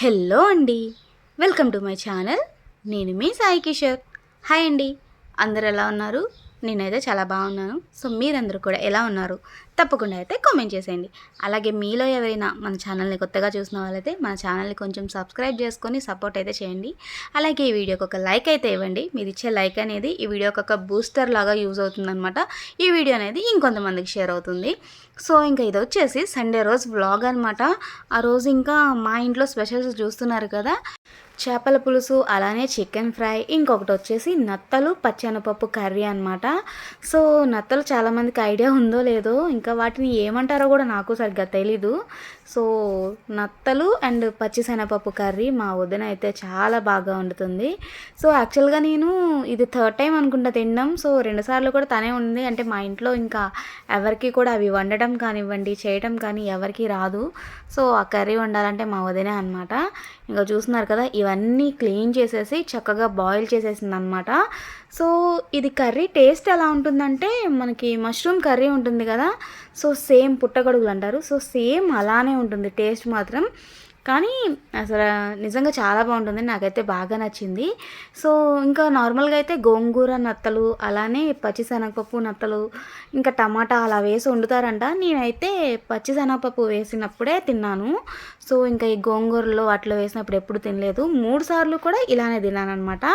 Hello అండి, welcome to my channel. నేను మీ Sai Kishore. Hi అండి, అందరు ఎలా ఉన్నారు? నేనైతే చాలా బాగున్నాను. సో మీరందరూ కూడా ఎలా ఉన్నారు? తప్పకుండా అయితే కామెంట్ చేసేయండి. అలాగే మీలో ఎవరైనా మన ఛానల్ని కొత్తగా చూసిన వాళ్ళైతే మన ఛానల్ని కొంచెం సబ్స్క్రైబ్ చేసుకొని సపోర్ట్ అయితే చేయండి. అలాగే ఈ వీడియోకి ఒక లైక్ అయితే ఇవ్వండి. మీరు ఇచ్చే లైక్ అనేది ఈ వీడియోకి ఒక బూస్టర్ లాగా యూజ్ అవుతుందన్నమాట. ఈ వీడియో అనేది ఇంకొంతమందికి షేర్ అవుతుంది. సో ఇంకా ఇది వచ్చేసి సండే రోజు వ్లాగ్ అనమాట. ఆ రోజు ఇంకా మా ఇంట్లో స్పెషల్స్ చూస్తున్నారు కదా, చేపల పులుసు, అలానే చికెన్ ఫ్రై, ఇంకొకటి వచ్చేసి నత్తలు పచ్చెనపప్పు కర్రీ అనమాట. సో నత్తలు చాలామందికి ఐడియా ఉందో లేదో, ఇంకా వాటిని ఏమంటారో కూడా నాకు సరిగ్గా తెలీదు. సో నత్తలు అండ్ పచ్చిశనగపప్పు కర్రీ మా వదిన అయితే చాలా బాగా వండుతుంది. సో యాక్చువల్గా నేను ఇది థర్డ్ టైం అనుకుంటా తినడం. సో 2 సార్లు కూడా తనే ఉంది. అంటే మా ఇంట్లో ఇంకా ఎవరికి కూడా అవి వండడం కానివ్వండి, చేయడం కానీ ఎవరికి రాదు. సో ఆ కర్రీ వండాలంటే మా వదినే అనమాట. ఇంకా చూస్తున్నారు కదా, ఇవన్నీ క్లీన్ చేసేసి చక్కగా బాయిల్ చేసేసింది అనమాట. సో ఇది కర్రీ టేస్ట్ ఎలా ఉంటుందంటే, మనకి మష్రూమ్ కర్రీ ఉంటుంది కదా, సో సేమ్ పుట్టగొడుగులు అంటారు, సో సేమ్ అలానే ఉంటుంది టేస్ట్ మాత్రం. కానీ అసలు నిజంగా చాలా బాగుంటుంది, నాకైతే బాగా నచ్చింది. సో ఇంకా నార్మల్గా అయితే గోంగూర నత్తలు, అలానే పచ్చిశనగపప్పు నత్తలు, ఇంకా టమాటా అలా వేసి వండుతారంట. నేనైతే పచ్చిశనగపప్పు వేసినప్పుడే తిన్నాను. సో ఇంకా ఈ గోంగూరలో అట్లా వేసినప్పుడు ఎప్పుడు తినలేదు. 3 సార్లు కూడా ఇలానే తిన్నాను అనమాట.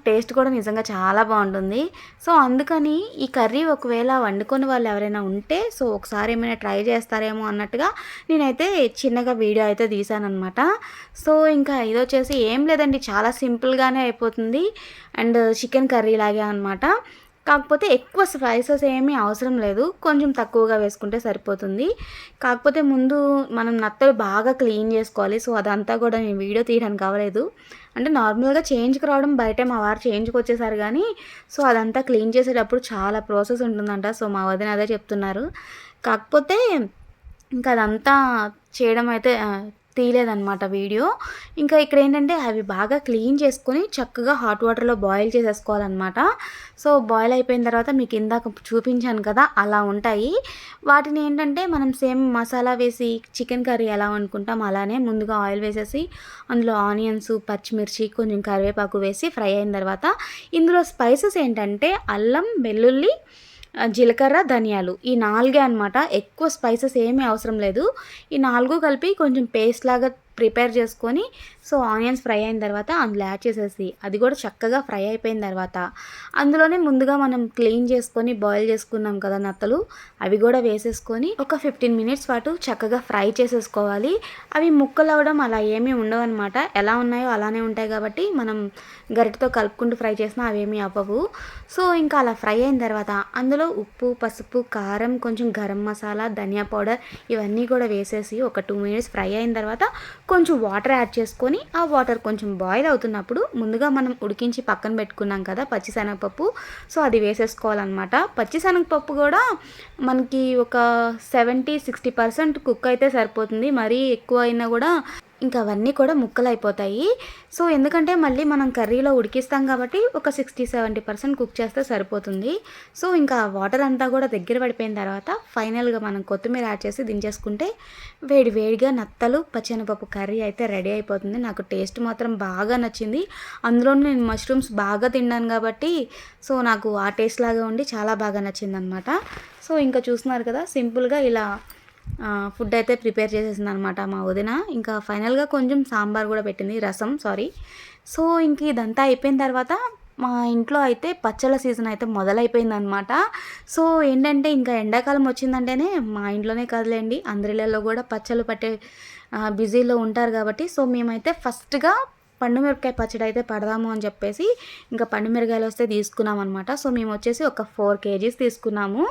టేస్ట్ కూడా నిజంగా చాలా బాగుంటుంది. సో అందుకని ఈ కర్రీ ఒకవేళ వండుకొని వాళ్ళు ఎవరైనా ఉంటే సో ఒకసారి ఏమైనా ట్రై చేస్తారేమో అన్నట్టుగా నేనైతే చిన్నగా వీడియో అయితే తీసానమాట. సో ఇంకా ఇది వచ్చేసి ఏం లేదండి, చాలా సింపుల్గానే అయిపోతుంది. అండ్ చికెన్ కర్రీ లాగే అనమాట. కాకపోతే ఎక్కువ స్పైసెస్ ఏమీ అవసరం లేదు, కొంచెం తక్కువగా వేసుకుంటే సరిపోతుంది. కాకపోతే ముందు మనం నత్తలు బాగా క్లీన్ చేసుకోవాలి. సో అదంతా కూడా నేను వీడియో తీయడానికి అవ్వలేదు. అంటే నార్మల్గా చేంజ్కి రావడం బయటే, మా వారు చేంజ్కి వచ్చేసారు కానీ సో అదంతా క్లీన్ చేసేటప్పుడు చాలా ప్రాసెస్ ఉంటుందంట. సో మా వదిన అదే చెప్తున్నారు. కాకపోతే ఇంకా అదంతా చేయడం అయితే తీయలేదన్నమాట వీడియో. ఇంకా ఇక్కడ ఏంటంటే అవి బాగా క్లీన్ చేసుకొని చక్కగా హాట్ వాటర్లో బాయిల్ చేసేసుకోవాలన్నమాట. సో బాయిల్ అయిపోయిన తర్వాత మీకు ఇందాక చూపించాను కదా, అలా ఉంటాయి. వాటిని ఏంటంటే మనం సేమ్ మసాలా వేసి చికెన్ కర్రీ ఎలా వండుకుంటాం అలానే ముందుగా ఆయిల్ వేసేసి అందులో ఆనియన్స్, పచ్చిమిర్చి, కొంచెం కరివేపాకు వేసి ఫ్రై అయిన తర్వాత ఇందులో స్పైసెస్ ఏంటంటే అల్లం, వెల్లుల్లి, జీలకర్ర, ధనియాలు, ఈ 4 అనమాట. ఎక్కువ స్పైసెస్ ఏమీ అవసరం లేదు. ఈ 4 కలిపి కొంచెం పేస్ట్ లాగా ప్రిపేర్ చేసుకొని సో ఆనియన్స్ ఫ్రై అయిన తర్వాత అందులో యాడ్ చేసేసి అది కూడా చక్కగా ఫ్రై అయిపోయిన తర్వాత అందులోనే ముందుగా మనం క్లీన్ చేసుకొని బాయిల్ చేసుకున్నాం కదా నత్తలు, అవి కూడా వేసేసుకొని ఒక 15 మినిట్స్ పాటు చక్కగా ఫ్రై చేసేసుకోవాలి. అవి ముక్కలు అవ్వడం అలా ఏమీ ఉండవు అనమాట, ఎలా ఉన్నాయో అలానే ఉంటాయి కాబట్టి మనం గరిటతో కలుపుకుంటూ ఫ్రై చేసినా అవేమీ అవ్వవు. సో ఇంకా అలా ఫ్రై అయిన తర్వాత అందులో ఉప్పు, పసుపు, కారం, కొంచెం గరం మసాలా, ధనియా పౌడర్ ఇవన్నీ కూడా వేసేసి ఒక 2 మినిట్స్ ఫ్రై అయిన తర్వాత కొంచెం వాటర్ యాడ్ చేసుకొని ఆ వాటర్ కొంచెం బాయిల్ అవుతున్నప్పుడు ముందుగా మనం ఉడికించి పక్కన పెట్టుకున్నాం కదా పచ్చిశనగపప్పు, సో అది వేసేసుకోవాలన్నమాట. పచ్చిశనగపప్పు కూడా మనకి ఒక 70-60% కుక్ అయితే సరిపోతుంది. మరీ ఎక్కువ అయినా కూడా ఇంకా అవన్నీ కూడా ముక్కలు అయిపోతాయి. సో ఎందుకంటే మళ్ళీ మనం కర్రీలో ఉడికిస్తాం కాబట్టి ఒక 60-70% కుక్ చేస్తే సరిపోతుంది. సో ఇంకా వాటర్ అంతా కూడా దగ్గర పడిపోయిన తర్వాత ఫైనల్గా మనం కొత్తిమీర యాడ్ చేసి దించేసుకుంటే వేడి వేడిగా నత్తలు పచ్చెనపప్పు కర్రీ అయితే రెడీ అయిపోతుంది. నాకు టేస్ట్ మాత్రం బాగా నచ్చింది. అందులో నేను మష్రూమ్స్ బాగా తిన్నాను కాబట్టి సో నాకు ఆ టేస్ట్ లాగా ఉండి చాలా బాగా నచ్చింది అనమాట. సో ఇంకా చూస్తున్నారు కదా, సింపుల్గా ఇలా ఫుడ్ అయితే ప్రిపేర్ చేసేసింది అనమాట మా వదిన. ఇంకా ఫైనల్గా కొంచెం సాంబార్ కూడా పెట్టింది, రసం సారీ. సో ఇంక ఇదంతా అయిపోయిన తర్వాత మా ఇంట్లో అయితే పచ్చళ్ళ సీజన్ అయితే మొదలైపోయిందనమాట. సో ఏంటంటే ఇంకా ఎండాకాలం వచ్చిందంటేనే మా ఇంట్లోనే కాదులేండి, అందరిలో కూడా పచ్చళ్ళు పట్టే బిజీలో ఉంటారు కాబట్టి సో మేమైతే ఫస్ట్గా పండుమిరపకాయ పచ్చడి అయితే పడదాము అని చెప్పేసి ఇంకా పండుమిరకాయలు వస్తే తీసుకున్నాం అనమాట. సో మేము వచ్చేసి ఒక 4 kgs తీసుకున్నాము.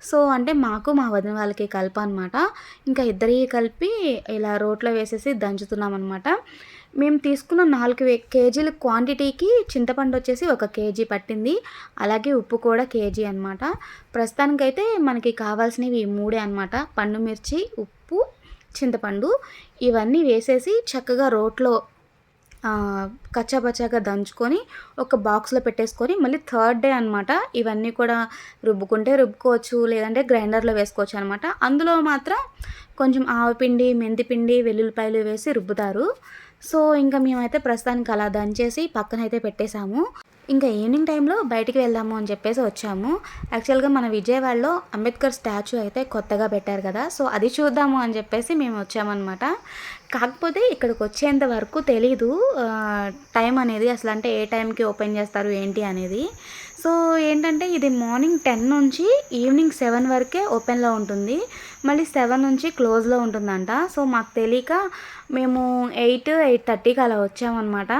సో అంటే మాకు మా వదిన వాళ్ళకి కలిపి అనమాట. ఇంకా ఇద్దరికి కలిపి ఇలా రోట్లో వేసేసి దంచుతున్నాం అనమాట. మేము తీసుకున్న 4 kgల క్వాంటిటీకి చింతపండు వచ్చేసి 1 kg పట్టింది. అలాగే ఉప్పు కూడా kg అనమాట. ప్రస్తుతానికైతే మనకి కావాల్సినవి 3 అనమాట, పండుమిర్చి, ఉప్పు, చింతపండు, ఇవన్నీ వేసేసి చక్కగా రోట్లో కచ్చాపచ్చాగా దంచుకొని ఒక బాక్స్లో పెట్టేసుకొని మళ్ళీ థర్డ్ డే అనమాట ఇవన్నీ కూడా రుబ్బుకుంటే రుబ్బుకోవచ్చు, లేదంటే గ్రైండర్లో వేసుకోవచ్చు అనమాట. అందులో మాత్రం కొంచెం ఆవపిండి, మెంతిపిండి, వెల్లుల్లిపాయలు వేసి రుబ్బుతారు. సో ఇంకా మేమైతే ప్రస్తుతానికి అలా దంచేసి పక్కనైతే పెట్టేశాము. ఇంకా ఈవినింగ్ టైంలో బయటికి వెళ్దాము అని చెప్పేసి వచ్చాము. యాక్చువల్గా మన విజయవాడలో అంబేద్కర్ స్టాచ్యూ అయితే కొత్తగా పెట్టారు కదా, సో అది చూద్దాము అని చెప్పేసి మేము వచ్చామన్నమాట. కాకపోతే ఇక్కడికి వచ్చేంత వరకు తెలీదు టైం అనేది, అసలు అంటే ఏ టైంకి ఓపెన్ చేస్తారు ఏంటి అనేది. సో ఏంటంటే ఇది మార్నింగ్ 10 నుంచి ఈవినింగ్ 7 వరకే ఓపెన్లో ఉంటుంది, మళ్ళీ 7 నుంచి క్లోజ్లో ఉంటుందంట. సో మాకు తెలియక మేము 8:30కి అలా వచ్చామన్నమాట.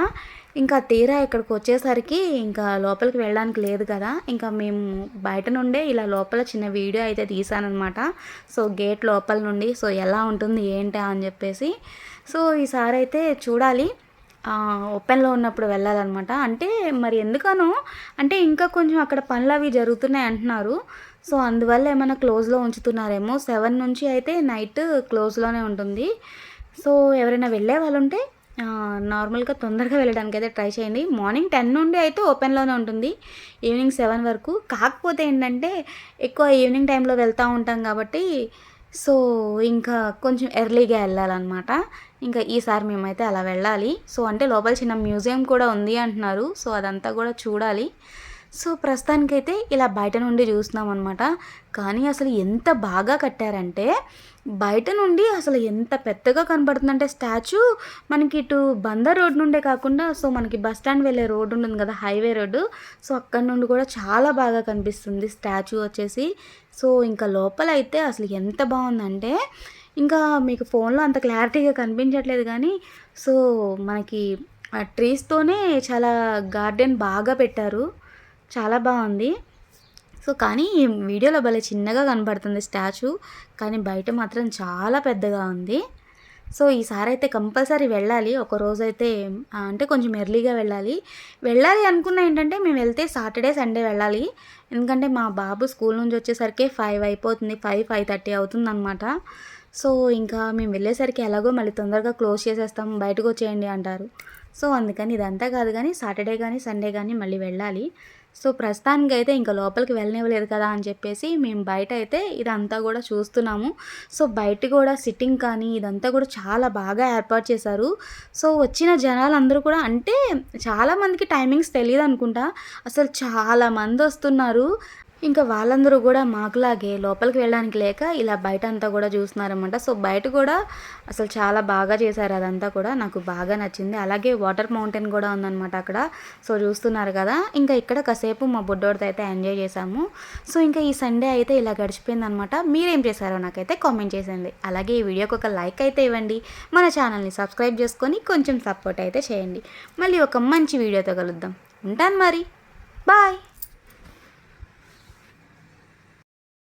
ఇంకా తీరా ఇక్కడికి వచ్చేసరికి ఇంకా లోపలికి వెళ్ళడానికి లేదు కదా, ఇంకా మేము బయట నుండే ఇలా లోపల చిన్న వీడియో అయితే తీసానమాట. సో గేట్ లోపల నుండి సో ఎలా ఉంటుంది ఏంటా అని చెప్పేసి. సో ఈసారి అయితే చూడాలి, ఓపెన్లో ఉన్నప్పుడు వెళ్ళాలన్నమాట. అంటే మరి ఎందుకనో అంటే ఇంకా కొంచెం అక్కడ పనులు అవి జరుగుతున్నాయి అంటున్నారు. సో అందువల్ల ఏమైనా క్లోజ్లో ఉంచుతున్నారేమో. 7 నుంచి అయితే నైట్ క్లోజ్లోనే ఉంటుంది. సో ఎవరైనా వెళ్ళే వాళ్ళు ఉంటే నార్మల్గా తొందరగా వెళ్ళడానికి అయితే ట్రై చేయండి. మార్నింగ్ 10 నుండి అయితే ఓపెన్లోనే ఉంటుంది, ఈవినింగ్ 7 వరకు. కాకపోతే ఏంటంటే ఎక్కువ ఈవినింగ్ టైంలో వెళ్తూ ఉంటాం కాబట్టి సో ఇంకా కొంచెం ఎర్లీగా వెళ్ళాలన్నమాట. ఇంకా ఈసారి మేమైతే అలా వెళ్ళాలి. సో అంటే లోపల చిన్న మ్యూజియం కూడా ఉంది అంటున్నారు, సో అదంతా కూడా చూడాలి. సో ప్రస్తుతానికైతే ఇలా బయట నుండి చూస్తున్నాం అనమాట. కానీ అసలు ఎంత బాగా కట్టారంటే బయట నుండి అసలు ఎంత పెద్దగా కనబడుతుందంటే స్టాచ్యూ మనకి ఇటు బందర్ రోడ్ నుండే కాకుండా సో మనకి బస్ స్టాండ్ వెళ్ళే రోడ్డు ఉంటుంది కదా, హైవే రోడ్డు, సో అక్కడ నుండి కూడా చాలా బాగా కనిపిస్తుంది స్టాచ్యూ వచ్చేసి. సో ఇంకా లోపల అయితే అసలు ఎంత బాగుందంటే ఇంకా మీకు ఫోన్లో అంత క్లారిటీగా కనిపించట్లేదు కానీ సో మనకి ట్రీస్తోనే చాలా గార్డెన్ బాగా పెట్టారు, చాలా బాగుంది. సో కానీ వీడియోలో భలే చిన్నగా కనబడుతుంది స్టాచ్యూ, కానీ బయట మాత్రం చాలా పెద్దగా ఉంది. సో ఈసారి అయితే కంపల్సరీ వెళ్ళాలి ఒకరోజైతే, అంటే కొంచెం ఎర్లీగా వెళ్ళాలి అనుకున్న ఏంటంటే మేము వెళ్తే సాటర్డే సండే వెళ్ళాలి. ఎందుకంటే మా బాబు స్కూల్ నుంచి వచ్చేసరికి 5 అయిపోతుంది, 5:30 అవుతుందన్నమాట. సో ఇంకా మేము వెళ్ళేసరికి ఎలాగో మళ్ళీ తొందరగా క్లోజ్ చేసేస్తాం, బయటకు వచ్చేయండి అంటారు. సో అందుకని ఇదంతా కాదు కానీ సాటర్డే కానీ సండే కానీ మళ్ళీ వెళ్ళాలి. సో ప్రస్తుతానికి అయితే ఇంకా లోపలికి వెళ్ళనివ్వలేదు కదా అని చెప్పేసి మేము బయట అయితే ఇదంతా కూడా చూస్తున్నాము. సో బయట కూడా సిట్టింగ్ కానీ ఇదంతా కూడా చాలా బాగా ఏర్పాటు చేశారు. సో వచ్చిన జనాలందరూ కూడా అంటే చాలామందికి టైమింగ్స్ తెలియదు అనుకుంటా, అసలు చాలామంది వస్తున్నారు. ఇంకా వాళ్ళందరూ కూడా మాకులాగే లోపలికి వెళ్ళడానికి లేక ఇలా బయట అంతా కూడా చూస్తున్నారన్నమాట. సో బయట కూడా అసలు చాలా బాగా చేశారు, అదంతా కూడా నాకు బాగా నచ్చింది. అలాగే వాటర్ మౌంటైన్ కూడా ఉందన్నమాట అక్కడ. సో చూస్తున్నారు కదా, ఇంకా ఇక్కడ కాసేపు మా బుడ్డోడితో అయితే ఎంజాయ్ చేశాము. సో ఇంకా ఈ సండే అయితే ఇలా గడిచిపోయిందనమాట. మీరేం చేశారో నాకైతే కామెంట్ చేసేయండి. అలాగే ఈ వీడియోకి ఒక లైక్ అయితే ఇవ్వండి, మన ఛానల్ని సబ్స్క్రైబ్ చేసుకొని కొంచెం సపోర్ట్ అయితే చేయండి. మళ్ళీ ఒక మంచి వీడియోతో కలుద్దాం. ఉంటాను మరి, బాయ్.